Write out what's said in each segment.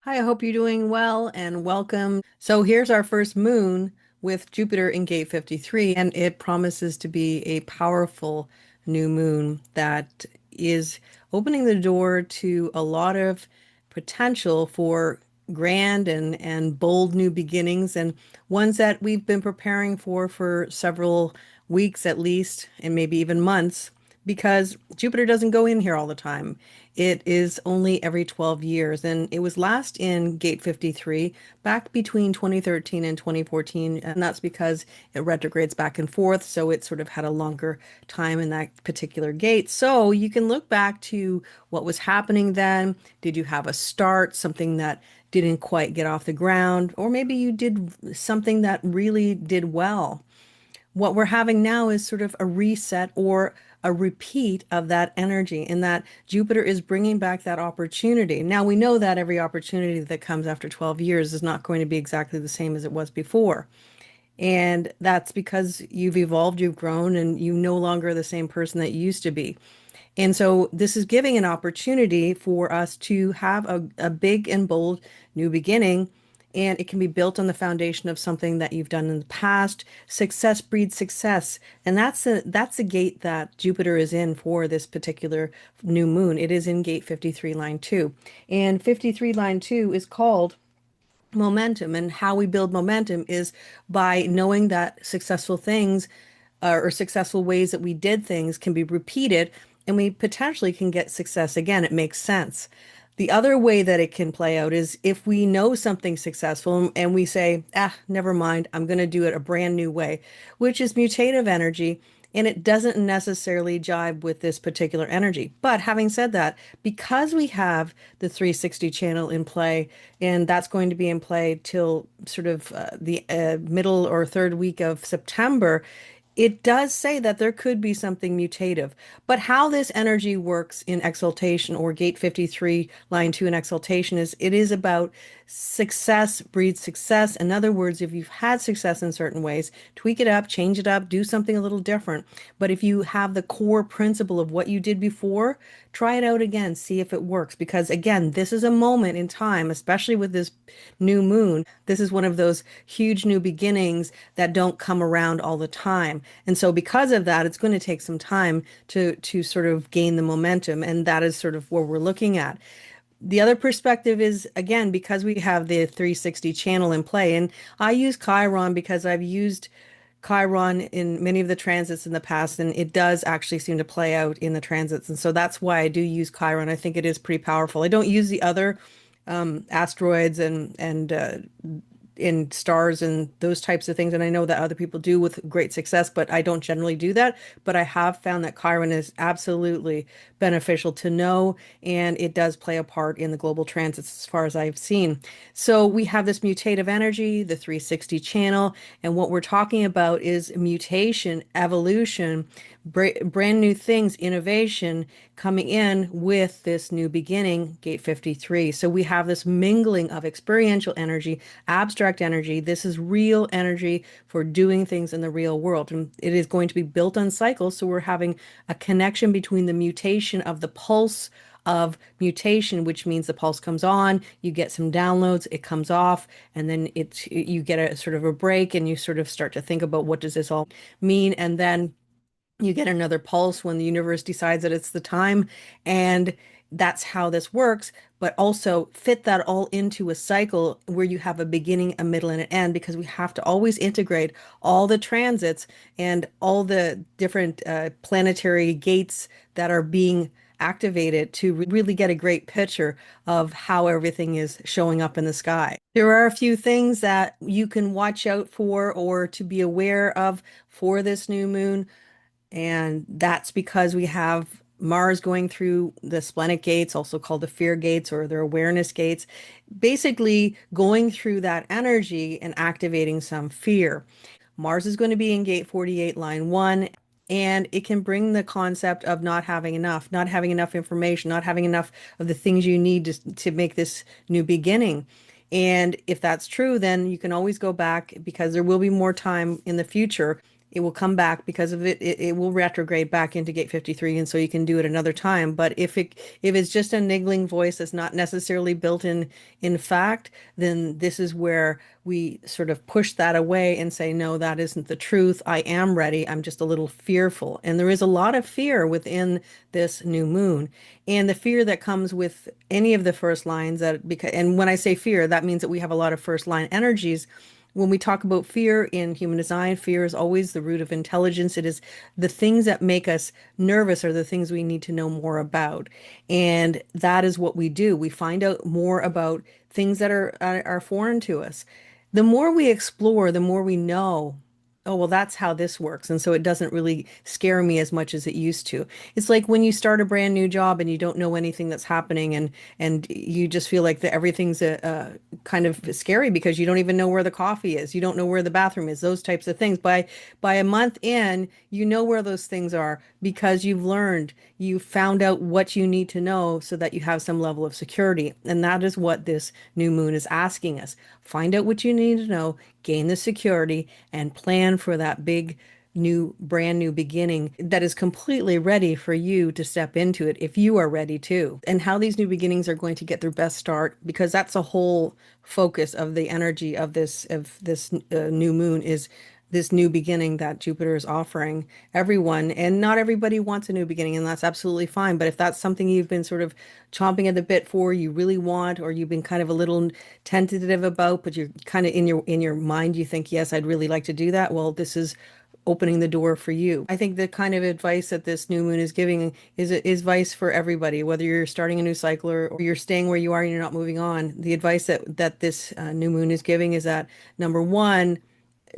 Hi, I hope you're doing well and welcome. So here's our first moon with Jupiter in gate 53, and it promises to be a powerful new moon that is opening the door to a lot of potential for grand and bold new beginnings and ones that we've been preparing for several weeks at least, and maybe even months, because Jupiter doesn't go in here all the time. It is only every 12 years, and it was last in gate 53 back between 2013 and 2014, and that's because it retrogrades back and forth, so it sort of had a longer time in that particular gate. So you can look back to what was happening then. Did you have a start, something that didn't quite get off the ground, or maybe you did something that really did well? What we're having now is sort of a reset or a repeat of that energy, and that Jupiter is bringing back that opportunity. Now, we know that every opportunity that comes after 12 years is not going to be exactly the same as it was before. And that's because you've evolved, you've grown, and you no longer are the same person that you used to be. And so this is giving an opportunity for us to have a big and bold new beginning. And it can be built on the foundation of something that you've done in the past. Success breeds success. And that's a gate that Jupiter is in for this particular new moon. It is in gate 53, line 2. And 53, line 2 is called momentum. And how we build momentum is by knowing that successful things or successful ways that we did things can be repeated, and we potentially can get success again. It makes sense. The other way that it can play out is if we know something successful and we say, never mind, I'm going to do it a brand new way, which is mutative energy. And it doesn't necessarily jive with this particular energy. But having said that, because we have the 360 channel in play, and that's going to be in play till sort of the middle or third week of September, it does say that there could be something mutative. But how this energy works in exaltation, or gate 53, line 2 in exaltation, is it is about success breeds success. In other words, if you've had success in certain ways, tweak it up, change it up, do something a little different. But if you have the core principle of what you did before, try it out again, see if it works. Because again, this is a moment in time, especially with this new moon. This is one of those huge new beginnings that don't come around all the time. And so because of that, it's going to take some time to sort of gain the momentum. And that is sort of where we're looking at. The other perspective is, again, because we have the 360 channel in play, and I use Chiron because I've used Chiron in many of the transits in the past, and it does actually seem to play out in the transits. And so that's why I do use Chiron. I think it is pretty powerful. I don't use the other asteroids and in stars and those types of things. And I know that other people do with great success, but I don't generally do that. But I have found that Chiron is absolutely beneficial to know, and it does play a part in the global transits as far as I've seen. So we have this mutative energy, the 360 channel, and what we're talking about is mutation, evolution, brand new things, innovation coming in with this new beginning, gate 53. So we have this mingling of experiential energy, abstract energy. This is real energy for doing things in the real world. And it is going to be built on cycles. So we're having a connection between the mutation of the pulse of mutation, which means the pulse comes on, you get some downloads, it comes off, and then you get a sort of a break, and you sort of start to think about what does this all mean, and then you get another pulse when the universe decides that it's the time. And that's how this works. But also fit that all into a cycle where you have a beginning, a middle, and an end, because we have to always integrate all the transits and all the different planetary gates that are being activated to really get a great picture of how everything is showing up in the sky. There are a few things that you can watch out for or to be aware of for this new moon. And that's because we have Mars going through the splenic gates, also called the fear gates or their awareness gates, basically going through that energy and activating some fear. Mars is going to be in gate 48, line 1, and it can bring the concept of not having enough information, not having enough of the things you need to make this new beginning. And if that's true, then you can always go back because there will be more time in the future it will come back because of it will retrograde back into gate 53, and so you can do it another time. But if it's just a niggling voice that's not necessarily built in fact, then this is where we sort of push that away and say, no, that isn't the truth. I am ready. I'm just a little fearful. And there is a lot of fear within this new moon. And the fear that comes with any of the first lines that because and when I say fear, that means that we have a lot of first line energies. When we talk about fear in human design, fear is always the root of intelligence. It is the things that make us nervous are the things we need to know more about. And that is what we do. We find out more about things that are foreign to us. The more we explore, the more we know, oh, well, that's how this works. And so it doesn't really scare me as much as it used to. It's like when you start a brand new job and you don't know anything that's happening and you just feel like everything's a kind of scary because you don't even know where the coffee is. You don't know where the bathroom is, those types of things. By a month in, you know where those things are because you've learned, you found out what you need to know so that you have some level of security. And that is what this new moon is asking us. Find out what you need to know, gain the security, and plan for that big brand new beginning that is completely ready for you to step into it if you are ready too. And how these new beginnings are going to get their best start, because that's a whole focus of the energy of this new moon is this new beginning that Jupiter is offering everyone. And not everybody wants a new beginning, and that's absolutely fine. But if that's something you've been sort of chomping at the bit for, you really want, or you've been kind of a little tentative about, but you're kind of in your mind, you think, yes, I'd really like to do that. Well, this is opening the door for you. I think the kind of advice that this new moon is giving is advice for everybody, whether you're starting a new cycle or you're staying where you are and you're not moving on. The advice that this new moon is giving is that number one,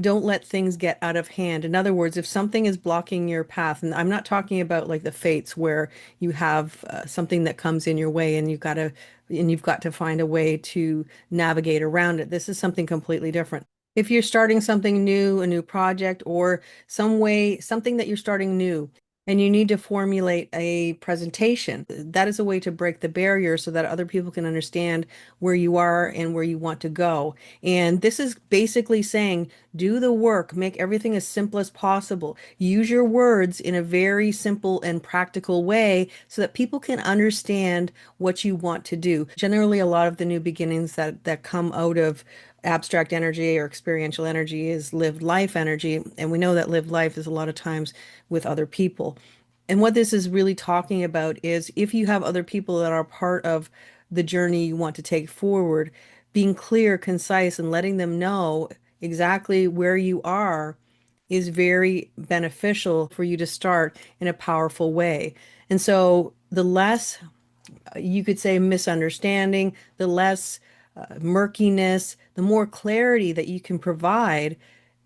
don't let things get out of hand. In other words, if something is blocking your path, and I'm not talking about like the fates where you have something that comes in your way and you've got to find a way to navigate around it. This is something completely different. If you're starting something new, a new project, or something that you're starting new, and you need to formulate a presentation, that is a way to break the barrier so that other people can understand where you are and where you want to go. And this is basically saying, do the work, make everything as simple as possible. Use your words in a very simple and practical way so that people can understand what you want to do. Generally, a lot of the new beginnings that come out of abstract energy or experiential energy is lived life energy. And we know that lived life is a lot of times with other people. And what this is really talking about is if you have other people that are part of the journey you want to take forward, being clear, concise, and letting them know exactly where you are is very beneficial for you to start in a powerful way. And so the less you could say misunderstanding, the less murkiness, the more clarity that you can provide,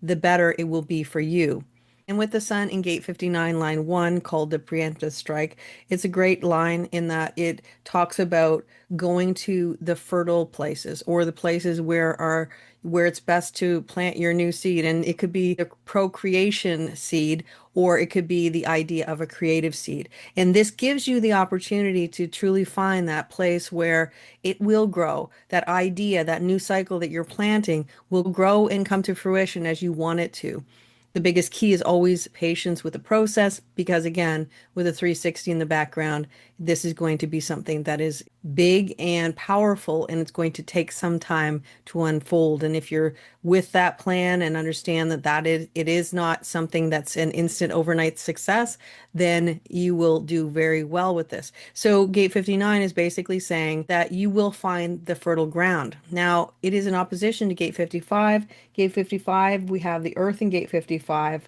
the better it will be for you. And with the sun in gate 59, line 1, called the preemptive strike, it's a great line in that it talks about going to the fertile places or the places where it's best to plant your new seed. And it could be a procreation seed, or it could be the idea of a creative seed. And this gives you the opportunity to truly find that place where it will grow. That idea, that new cycle that you're planting will grow and come to fruition as you want it to. The biggest key is always patience with the process because, again, with a 360 in the background, this is going to be something that is big and powerful, and it's going to take some time to unfold. And if you're with that plan and understand that it is not something that's an instant overnight success, then you will do very well with this. So gate 59 is basically saying that you will find the fertile ground. Now, it is in opposition to gate 55. Gate 55, we have the earth in gate 55.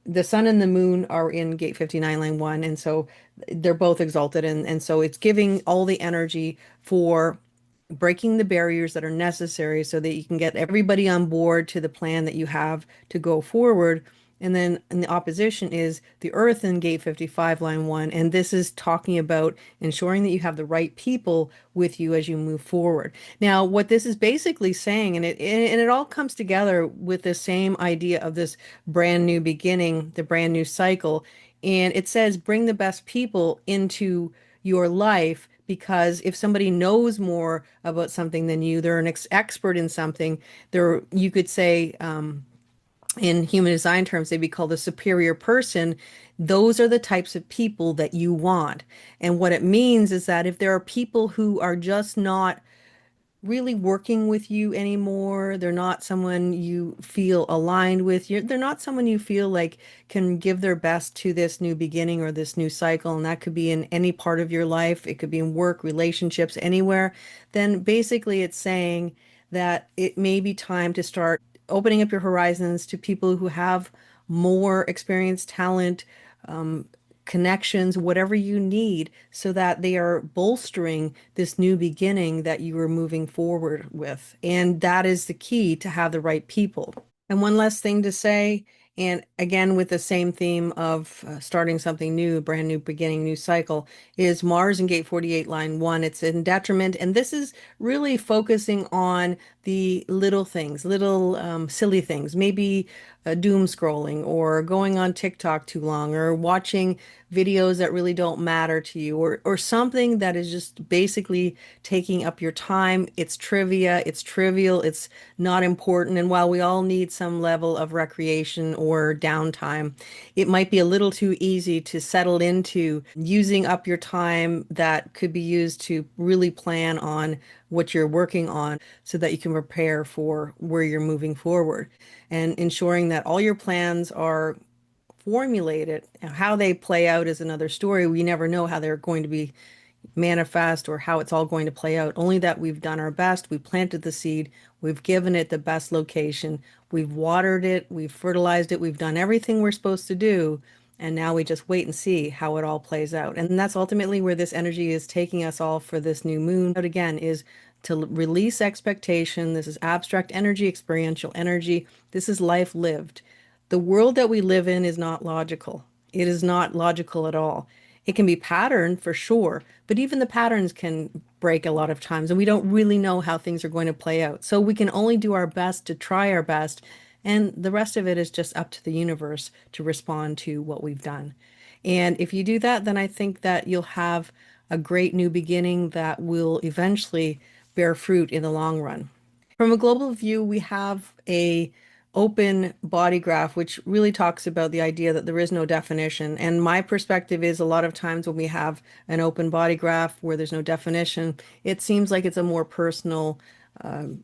The sun and the moon are in gate 59, line 1, and so they're both exalted, and so it's giving all the energy for breaking the barriers that are necessary so that you can get everybody on board to the plan that you have to go forward. And then in the opposition is the earth in gate 55, line 1. And this is talking about ensuring that you have the right people with you as you move forward. Now, what this is basically saying, and it all comes together with the same idea of this brand new beginning, the brand new cycle. And it says, bring the best people into your life, because if somebody knows more about something than you, they're an expert in something, you could say, in human design terms, they'd be called a superior person. Those are the types of people that you want. And what it means is that if there are people who are just not really working with you anymore. They're not someone you feel aligned with. They're not someone you feel like can give their best to this new beginning or this new cycle. And that could be in any part of your life. It could be in work, relationships, anywhere. Then basically it's saying that it may be time to start opening up your horizons to people who have more experience, talent, connections, whatever you need, so that they are bolstering this new beginning that you are moving forward with. And that is the key to have the right people. And one last thing to say, and again with the same theme of starting something new, a brand new beginning, new cycle, is Mars in Gate 48, line 1. It's in detriment, and this is really focusing on the little things, little silly things, maybe doom scrolling or going on TikTok too long or watching videos that really don't matter to you or something that is just basically taking up your time. It's trivia, it's trivial, it's not important. And while we all need some level of recreation or downtime, it might be a little too easy to settle into using up your time that could be used to really plan on what you're working on so that you can prepare for where you're moving forward and ensuring that all your plans are formulated. How they play out is another story. We never know how they're going to be manifest or how it's all going to play out. Only that we've done our best. We planted the seed. We've given it the best location. We've watered it. We've fertilized it. We've done everything we're supposed to do. And now we just wait and see how it all plays out. And that's ultimately where this energy is taking us all for this new moon. But again, is to release expectation. This is abstract energy, experiential energy. This is life lived. The world that we live in is not logical. It is not logical at all. It can be patterned for sure, but even the patterns can break a lot of times, and we don't really know how things are going to play out. So we can only do our best to try our best, and the rest of it is just up to the universe to respond to what we've done. And if you do that, then I think that you'll have a great new beginning that will eventually bear fruit in the long run. From a global view, we have a open body graph, which really talks about the idea that there is no definition. And my perspective is a lot of times when we have an open body graph where there's no definition, it seems like it's a more personal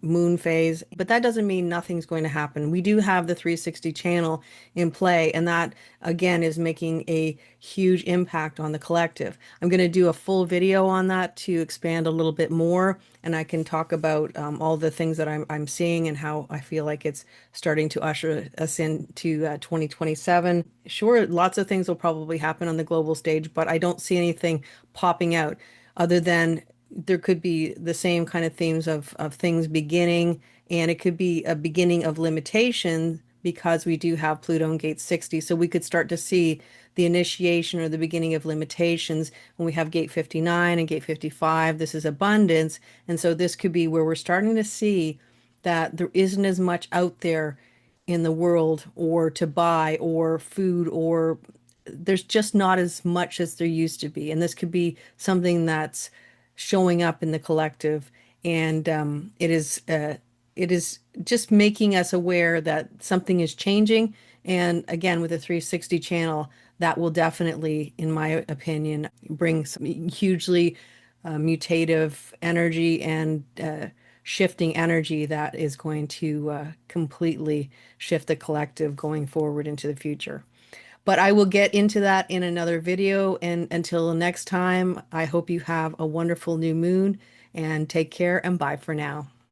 moon phase, but that doesn't mean nothing's going to happen. We do have the 360 channel in play, and that again is making a huge impact on the collective. I'm going to do a full video on that to expand a little bit more, and I can talk about all the things that I'm seeing and how I feel like it's starting to usher us into 2027. Sure, lots of things will probably happen on the global stage, but I don't see anything popping out other than there could be the same kind of themes of things beginning, and it could be a beginning of limitation because we do have Pluto in gate 60. So we could start to see the initiation or the beginning of limitations when we have gate 59 and gate 55. This is abundance. And so this could be where we're starting to see that there isn't as much out there in the world or to buy or food or there's just not as much as there used to be. And this could be something that's showing up in the collective, and it is just making us aware that something is changing. And again, with a 360 channel, that will definitely, in my opinion, bring some hugely mutative energy and shifting energy that is going to completely shift the collective going forward into the future. But I will get into that in another video. And until next time, I hope you have a wonderful new moon and take care and bye for now.